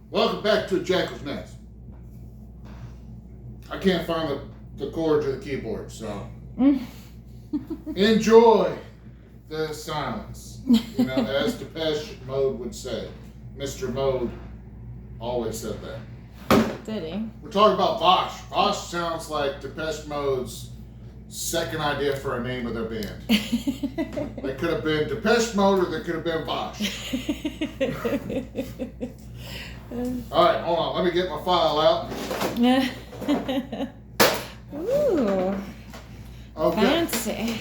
Welcome back to Jackal's Nest. I can't find the chords of the keyboard, so enjoy the silence. You know, as Depeche Mode would say. Mr. Mode always said that. Did he? We're talking about Vaush. Vaush sounds like Depeche Mode's second idea for a name of their band. They could have been Depeche Mode or they could have been Vaush. All right, hold on. Let me get my file out. Ooh. Okay. Fancy.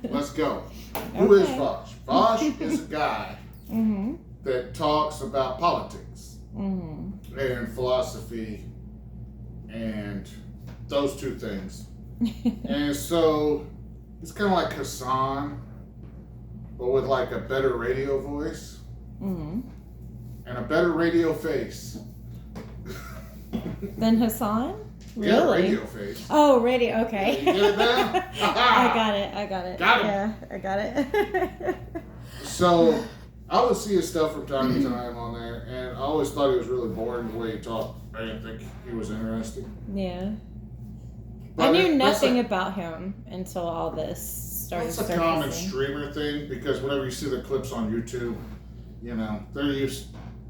Let's go. Who is Vaush? Vaush is a guy that talks about politics and philosophy and those two things. And so it's kind of like Hassan, but with like a better radio voice and a better radio face. Then Hassan? Really? Yeah, radio face. Oh, radio. Okay. You get it now? I got it. Got him. Yeah, I got it. So I would see his stuff from time to time on there, and I always thought he was really boring the way he talked. I didn't think he was interesting. Yeah. But I knew nothing about him until all this started It's a surfacing. common streamer thing because whenever you see the clips on YouTube, you know,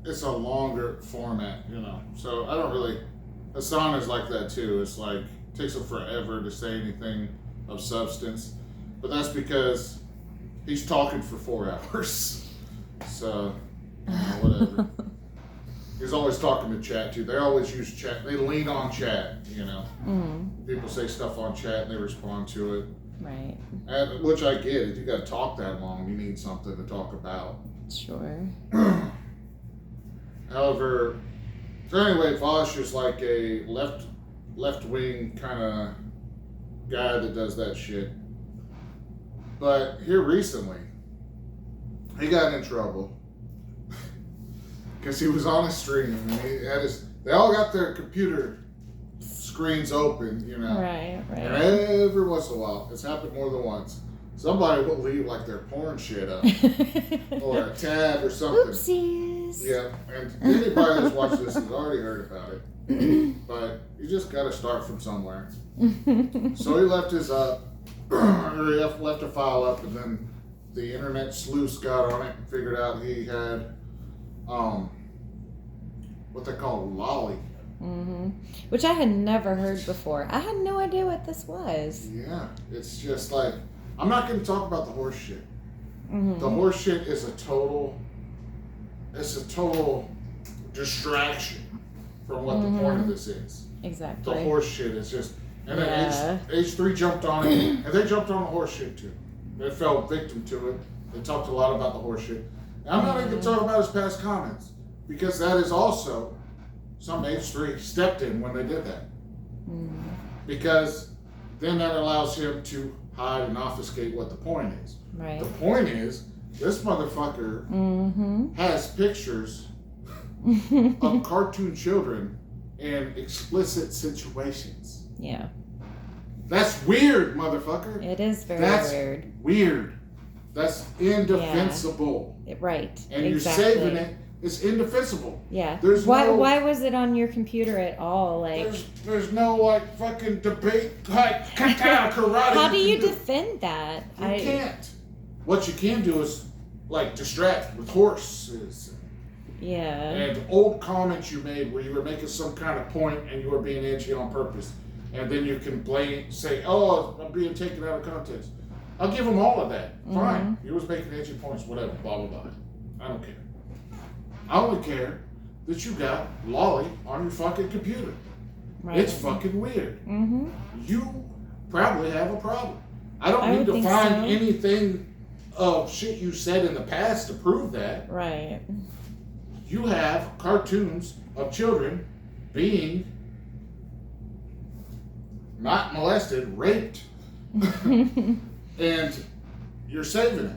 it's a longer format, you know. So I don't really. Hassan is like that too. It's like it takes him forever to say anything of substance, but that's because he's talking for 4 hours. So you know, whatever. He's always talking to chat too. They always use chat. They lean on chat. You know, people say stuff on chat and they respond to it. Right. And, which I get. If you got to talk that long, you need something to talk about. Sure. However, so anyway, Vaush is like a left wing kind of guy that does that shit. But here recently, he got in trouble because he was on a stream and he had they all got their computer screens open, you know. Right. And every once in a while, it's happened more than once, somebody will leave like their porn shit up or a tab or something. Oopsies. Yeah, and anybody that's watched this has already heard about it. But you just got to start from somewhere. So he left his or he left a file up, and then the internet sleuths got on it and figured out he had what they call lolly. Which I had never heard before. I had no idea what this was. Yeah, it's just like, I'm not going to talk about the horse shit. The horse shit is a total distraction from what the point of this is. Exactly. The horse shit is just, and then H3 jumped on it, and they jumped on the horse shit too. They fell victim to it. They talked a lot about the horse shit. And I'm not even going to talk about his past comments, because that is also something H3 stepped in when they did that. Because then that allows him to hide and obfuscate what the point is. Right. The point is, this motherfucker has pictures of cartoon children in explicit situations. Yeah. That's weird, motherfucker. It is very That's weird. Weird. That's indefensible. Right. And exactly. you're saving it. It's indefensible. Yeah. There's why was it on your computer at all? Like, there's no like fucking debate like karate. how do you defend that? You can't. What you can do is like distract with horses. Yeah. And old comments you made where you were making some kind of point and you were being edgy on purpose. And then you can say, oh, I'm being taken out of context. I'll give them all of that. Fine. You was making edgy points, whatever, blah, blah, blah. I don't care. I only care that you got lolly on your fucking computer. Right. It's fucking weird. You probably have a problem. I don't need to think find so. anything of shit you said in the past to prove that. Right. You have cartoons of children being not molested, raped, and you're saving it.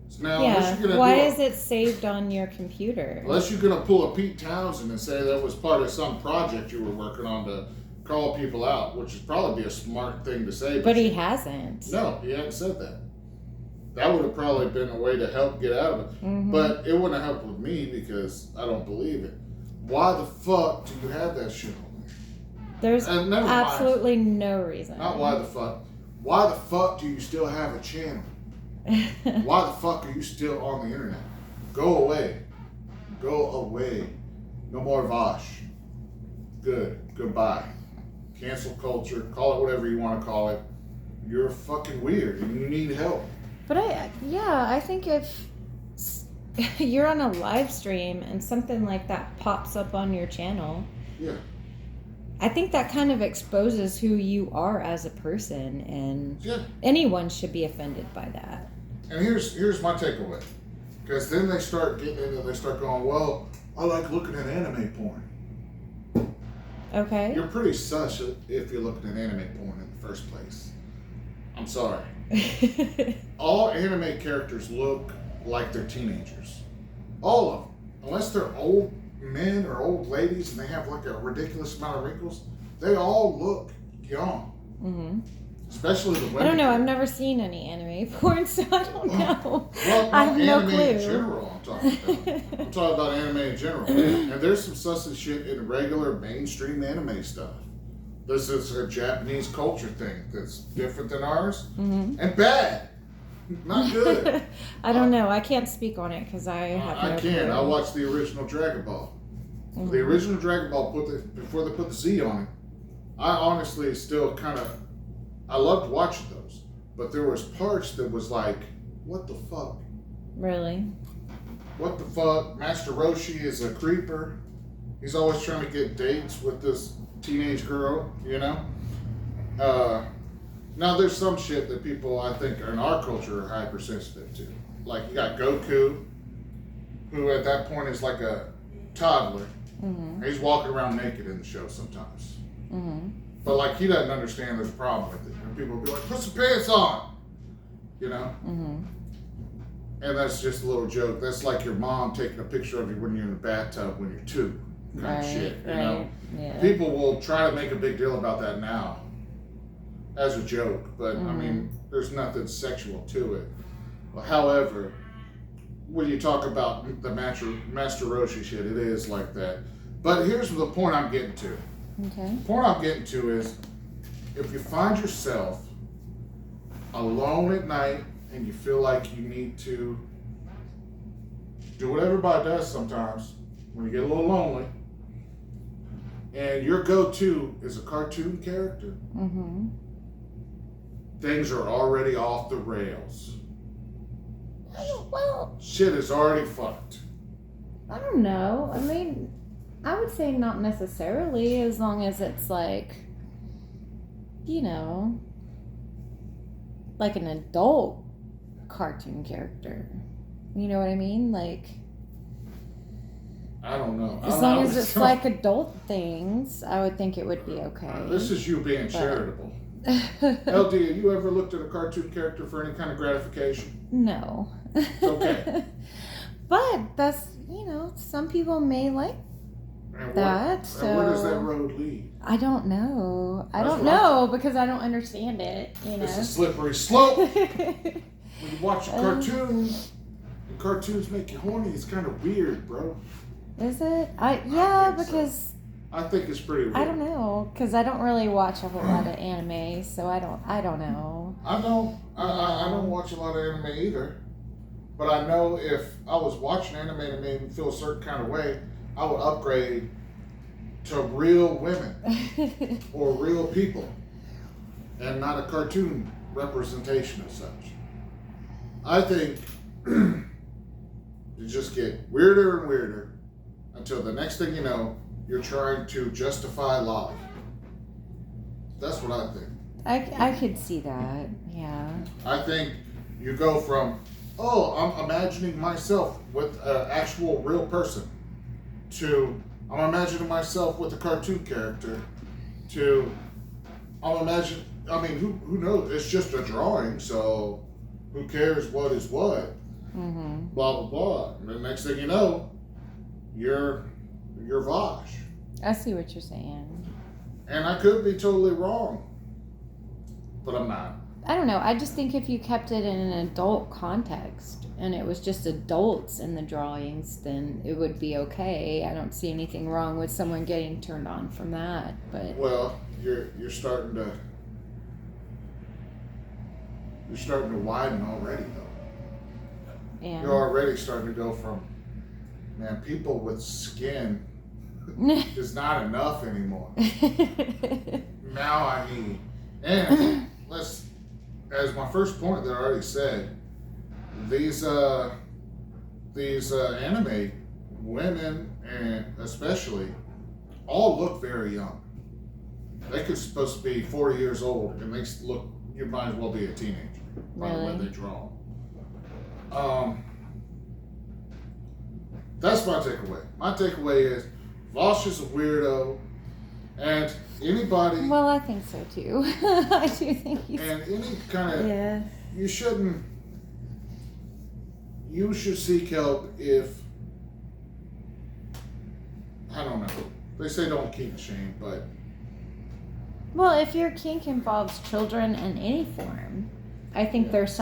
So now, Yeah. Why is it saved on your computer? Unless you're going to pull a Pete Townsend and say that was part of some project you were working on to call people out, which would probably be a smart thing to say. But he hasn't. No, he hasn't said that. That would have probably been a way to help get out of it. Mm-hmm. But it wouldn't have helped with me because I don't believe it. Why the fuck do you have that shit on there? There's never absolutely no reason. Not why the fuck. Why the fuck do you still have a channel? Why the fuck are you still on the internet? Go away. Go away. No more Vaush. Good. Goodbye. Cancel culture. Call it whatever you want to call it. You're fucking weird and you need help. But I think if you're on a live stream and something like that pops up on your channel, yeah, I think that kind of exposes who you are as a person, and anyone should be offended by that. And here's my takeaway, because then they start getting into, they start going, well, I like looking at anime porn. Okay. You're pretty sus if you're looking at anime porn in the first place. I'm sorry. All anime characters look like they're teenagers. All of them. Unless they're old men or old ladies and they have like a ridiculous amount of wrinkles, they all look young. Mm-hmm. Especially the women. I don't know. I've never seen any anime porn, so I don't know. Well, I have no anime clue. in general, I'm talking about. I'm talking about anime in general. And there's some sus shit in regular mainstream anime stuff. This is a Japanese culture thing that's different than ours and bad. Not good. I don't know. I can't speak on it because I have no I can. clue. I watched the original Dragon Ball. The original Dragon Ball, before they put the Z on it, I honestly still kind of, I loved watching those. But there was parts that was like, what the fuck? Really? What the fuck? Master Roshi is a creeper. He's always trying to get dates with this teenage girl, you know? Now there's some shit that people I think in our culture are hypersensitive to. Like you got Goku, who at that point is like a toddler. Mm-hmm. He's walking around naked in the show sometimes. Mm-hmm. But like he doesn't understand there's a problem with it. And people will be like, put some pants on! You know? Mm-hmm. And that's just a little joke. That's like your mom taking a picture of you when you're in the bathtub when you're 2. Kind of shit, you know? Yeah. People will try to make a big deal about that now as a joke, but I mean, there's nothing sexual to it. However, when you talk about the Master Roshi shit, it is like that. But here's the point I'm getting to. Okay. The point I'm getting to is, if you find yourself alone at night and you feel like you need to do what everybody does sometimes when you get a little lonely, and your go-to is a cartoon character, things are already off the rails. Well, shit is already fucked. I don't know. I mean, I would say not necessarily, as long as it's like, you know, like an adult cartoon character. You know what I mean? Like, I don't know. As long as it's like adult things, I would think it would be okay. This is you being charitable. LD, have you ever looked at a cartoon character for any kind of gratification? No. Okay. But that's, you know, some people may like that. So where does that road lead? I don't know. I don't know because I don't understand it. You know, it's a slippery slope. When you watch a cartoon, and cartoons make you horny, it's kind of weird, bro. Is it? Because I think it's pretty weird. I don't know, because I don't really watch a whole lot of anime, so I don't know. I don't watch a lot of anime either, but I know if I was watching anime and it made me feel a certain kind of way, I would upgrade to real women or real people and not a cartoon representation as such. I think you just get weirder and weirder until the next thing you know, you're trying to justify love. That's what I think. I could see that, yeah. I think you go from, I'm imagining myself with an actual real person, to I'm imagining myself with a cartoon character, to who knows? It's just a drawing, so who cares what is what? Mm-hmm. Blah, blah, blah. And the next thing you know, you're Vaush. I see what you're saying. And I could be totally wrong, but I'm not. I don't know. I just think if you kept it in an adult context and it was just adults in the drawings, then it would be okay. I don't see anything wrong with someone getting turned on from that. But Well, you're starting to widen already though. yeah. You're already starting to go from, man, people with skin is not enough anymore. Now I need, and let's, as my first point that I already said, these anime women, and especially, all look very young. They could supposed to be 40 years old, and they look, you might as well be a teenager by the way Really? they draw. That's my takeaway. My takeaway is Vaush is a weirdo, and anybody, Well, I think so too. I do think he's. and any kind of, Yeah. you should seek help if, I don't know. They say don't kink shame, but Well, if your kink involves children in any form, I think there's some.